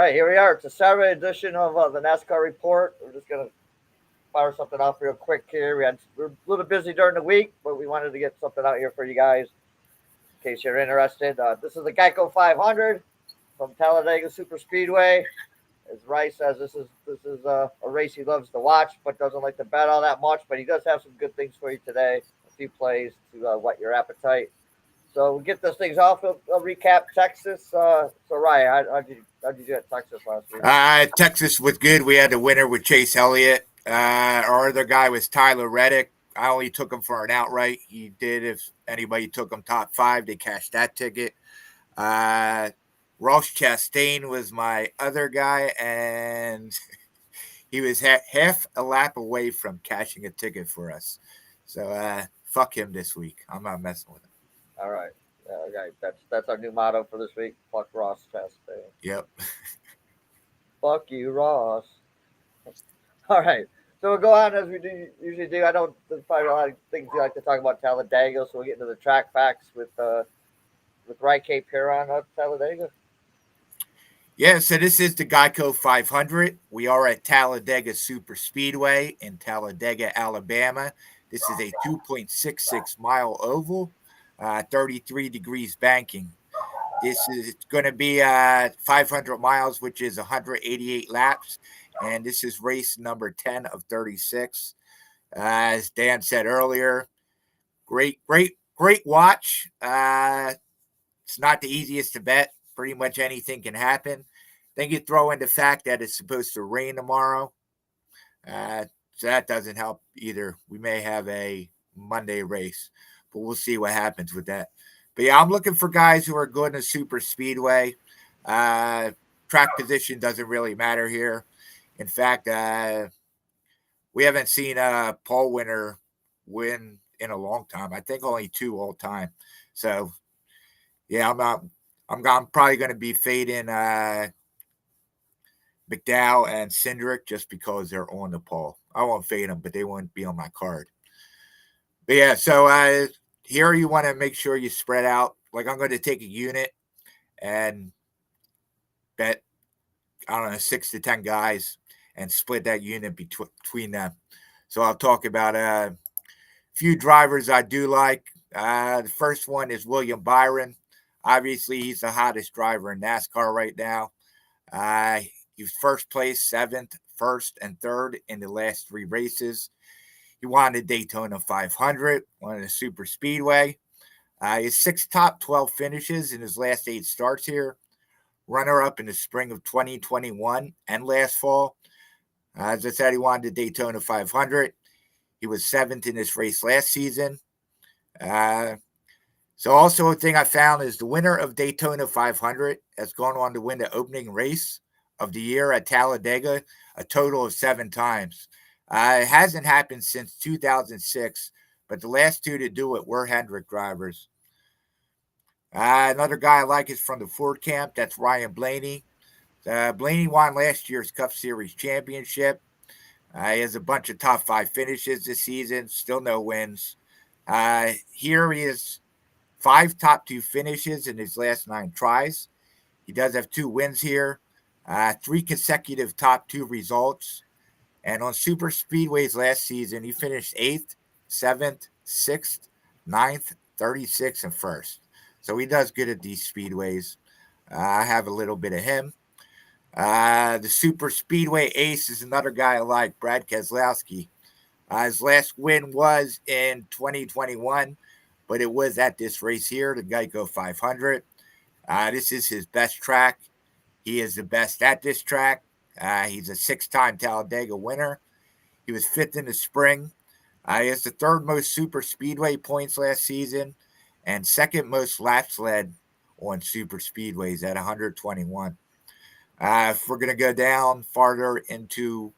right, here we are. It's a Saturday edition of the NASCAR Report. We're just gonna fire something off real quick here. We're a little busy during the week, but we wanted to get something out here for you guys in case you're interested. This is the Geico 500 from Talladega Super Speedway. As Rice says, this is a race he loves to watch, but doesn't like to bet all that much. But he does have some good things for you today. A few plays to whet your appetite. So we'll get those things off. I'll recap Texas. So Ryan, how'd you do at Texas last week? Texas was good. We had the winner with Chase Elliott. Our other guy was Tyler Reddick. I only took him for an outright. He did. If anybody took him top 5, they cashed that ticket. Ross Chastain was my other guy, and he was half a lap away from cashing a ticket for us. So fuck him this week. I'm not messing with him. All right. Okay. That's our new motto for this week. Fuck Ross Chastain. Yep. Fuck you, Ross. All right. So we'll go on as we usually do. I don't. There's probably a lot of things we like to talk about Talladega, so we'll get into the track facts with Ry Cape here on Talladega. Yeah, so this is the Geico 500. We are at Talladega Super Speedway in Talladega, Alabama. This is a 2.66 mile oval, 33 degrees banking. This is going to be 500 miles, which is 188 laps. And this is race number 10 of 36. As Dan said earlier, great watch. It's not the easiest to bet. Pretty much anything can happen. Then you throw in the fact that it's supposed to rain tomorrow. So that doesn't help either. We may have a Monday race, but we'll see what happens with that. But yeah, I'm looking for guys who are good in a super speedway. Track position doesn't really matter here. In fact, we haven't seen a pole winner win in a long time. I think only 2 all time. So yeah, I'm probably going to be fading McDowell and Cindric just because they're on the pole. I won't fade them, but they won't be on my card. But yeah, so here you want to make sure you spread out. Like I'm going to take a unit and bet, I don't know, 6 to 10 guys and split that unit between them. So I'll talk about a few drivers I do like. The first one is William Byron. Obviously, he's the hottest driver in NASCAR right now. He was first place, 7th, 1st, and 3rd in the last 3 races. He won the Daytona 500, won the Super Speedway. His 6 top 12 finishes in his last 8 starts here. Runner-up in the spring of 2021 and last fall. As I said, he won the Daytona 500. He was 7th in this race last season. So also a thing I found is the winner of Daytona 500 has gone on to win the opening race of the year at Talladega a total of 7 times. It hasn't happened since 2006, but the last 2 to do it were Hendrick drivers. Another guy I like is from the Ford camp. That's Ryan Blaney. Blaney won last year's Cup Series championship. He has a bunch of top 5 finishes this season, still no wins. Here he is 5 top 2 finishes in his last 9 tries. He does have 2 wins here, 3 consecutive top 2 results. And on Super Speedways last season, he finished 8th, 7th, 6th, 9th, 36th, and 1st. So he does good at these speedways. I have a little bit of him. The Super Speedway ace is another guy I like, Brad Keselowski. His last win was in 2021, but it was at this race here, the Geico 500. This is his best track. He is the best at this track. He's a 6-time Talladega winner. He was 5th in the spring. He has the 3rd most Super Speedway points last season and 2nd most laps led on Super Speedways at 121. If we're going to go down farther into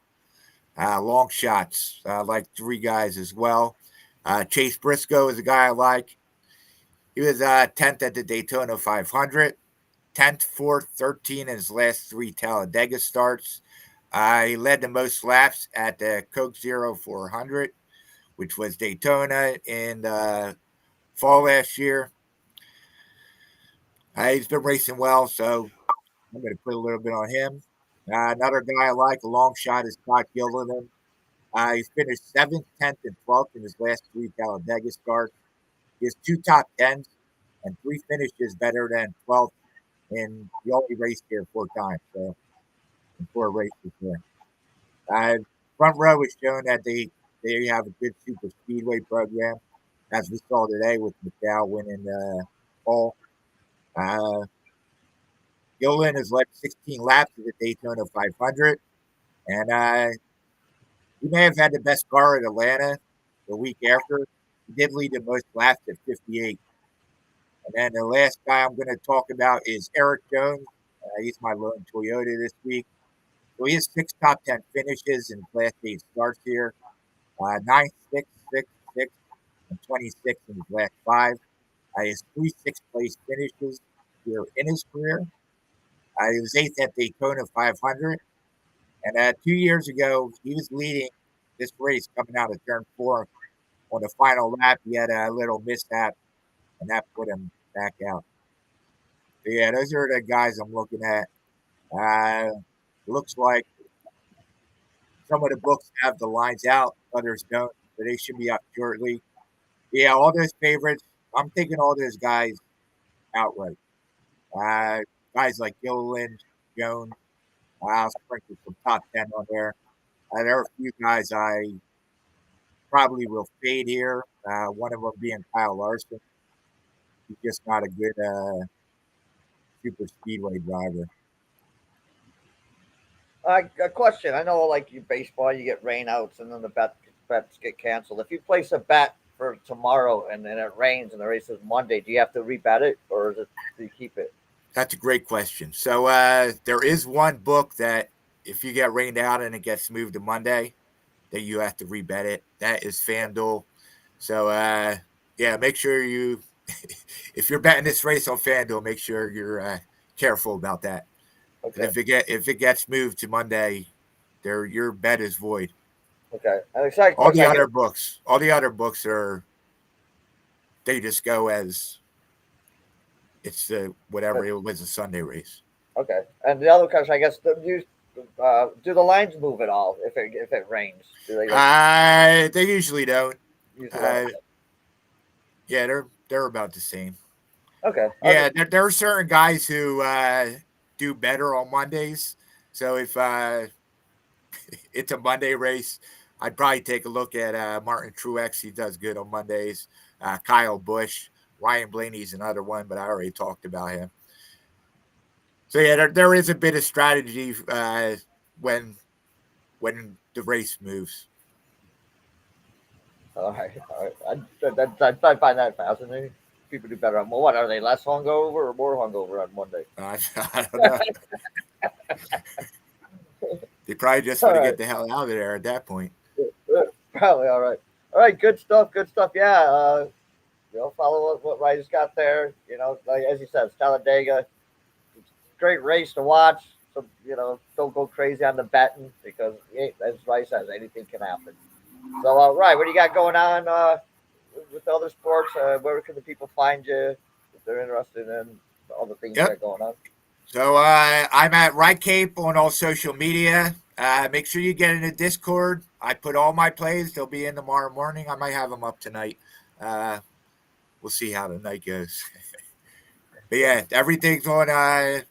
long shots, I like 3 guys as well. Chase Briscoe is a guy I like. He was 10th at the Daytona 500, 10th, 4th, 13th in his last 3 Talladega starts. He led the most laps at the Coke Zero 400, which was Daytona in fall last year. He's been racing well, so I'm going to put a little bit on him. Another guy I like, a long shot, is Scott Gilliland. He's finished 7th, 10th, and 12th in his last 3 Talladega starts. He has 2 top 10s and 3 finishes better than 12th in the only race here 4 times. So, in 4 races there. Front row has shown that they have a good super speedway program, as we saw today with McDowell winning the pole. Gilliland has led 16 laps of the Daytona 500, and he may have had the best car at Atlanta the week after. He did lead the most laps at 58. And then the last guy I'm going to talk about is Eric Jones. He's my lone Toyota this week. So he has 6 top 10 finishes in Class 8 starts here. 9th, 6th, 6th, 6th, and 26th in his last 5. He has 3 6th-place finishes here in his career. He was 8th at Daytona 500. And 2 years ago, he was leading this race coming out of turn 4. On the final lap, he had a little mishap, and that put him back out. So yeah, those are the guys I'm looking at. Looks like some of the books have the lines out, others don't, but they should be up shortly. Yeah, all those favorites, I'm taking all those guys outright. Guys like Gilliland, Jones, I'll sprinkle some top 10 on there. There are a few guys I probably will fade here. One of them being Kyle Larson. He's just not a good super speedway driver. A question. I know, like you baseball, you get rainouts and then the bets get canceled. If you place a bet for tomorrow and then it rains and the race is Monday, do you have to rebet it or do you keep it? That's a great question. So there is one book that if you get rained out and it gets moved to Monday, that you have to rebet it. That is FanDuel. So yeah, make sure you, if you're betting this race on FanDuel, make sure you're careful about that. Okay. If it gets moved to Monday, your bet is void. Okay. All the other books are, they just go as it's whatever it was, a Sunday race. Okay. And the other question, I guess, do the lines move at all if it rains? Do they usually don't. Usually don't. Yeah, they're about the same. Okay. Yeah, there are certain guys who do better on Mondays. So if it's a Monday race, I'd probably take a look at Martin Truex. He does good on Mondays. Kyle Busch. Ryan Blaney's another one, but I already talked about him. So yeah, there is a bit of strategy when the race moves. All right. I find that fascinating. People do better on, well, what are they, less hungover or more hungover on Monday? I don't know. They probably just want to get the hell out of there at that point. Probably. All right. Good stuff. Yeah. Follow what Ryder's got there. Like, as you said, it's Talladega. It's a great race to watch. So, don't go crazy on the betting because, as Ryder says, anything can happen. So, Ryder, what do you got going on with the other sports? Where can the people find you if they're interested in all the things that are going on? So I'm at Right Cape on all social media. Make sure you get in the Discord. I put all my plays. They'll be in tomorrow morning. I might have them up tonight. We'll see how the night goes. But yeah, everything's on. I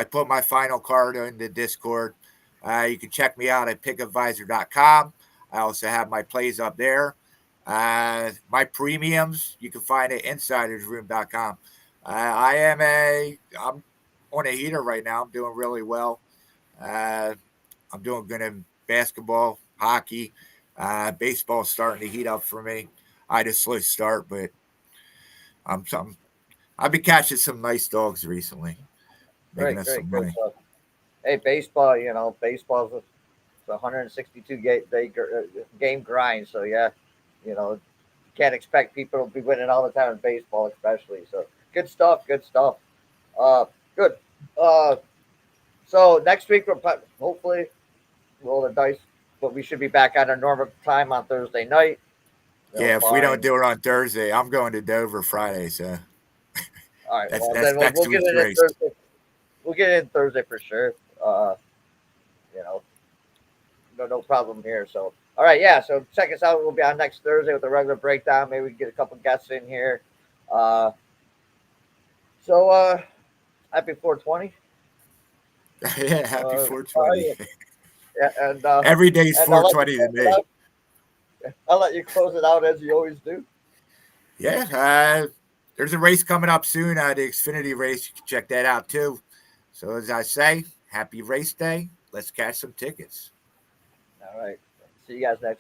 put my final card in the Discord. You can check me out at pickavisor.com. I also have my plays up there. My premiums, you can find at insidersroom.com. I'm on a heater right now. I'm doing really well. I'm doing good in basketball, hockey, baseball starting to heat up for me. I had a slow start, but I've been catching some nice dogs recently, making us some money. Stuff. Hey, baseball, baseball's a 162 game grind. So yeah, you can't expect people to be winning all the time in baseball, especially. So good stuff. Good. So next week we'll hopefully roll the dice, but we should be back at our normal time on Thursday night. Yeah, if we don't do it on Thursday, I'm going to Dover Friday. So all right, then we'll get it in Thursday. we'll get in Thursday for sure. You know, no problem here. So, all right, yeah. So check us out. We'll be on next Thursday with a regular breakdown. Maybe we can get a couple guests in here. Uh, so happy 420. Yeah, happy 420. Yeah, Every day's and 420 to me. I'll let you close it out as you always do. Yeah, there's a race coming up soon, the Xfinity race. You can check that out too. So as I say, happy race day. Let's catch some tickets. All right. See you guys next.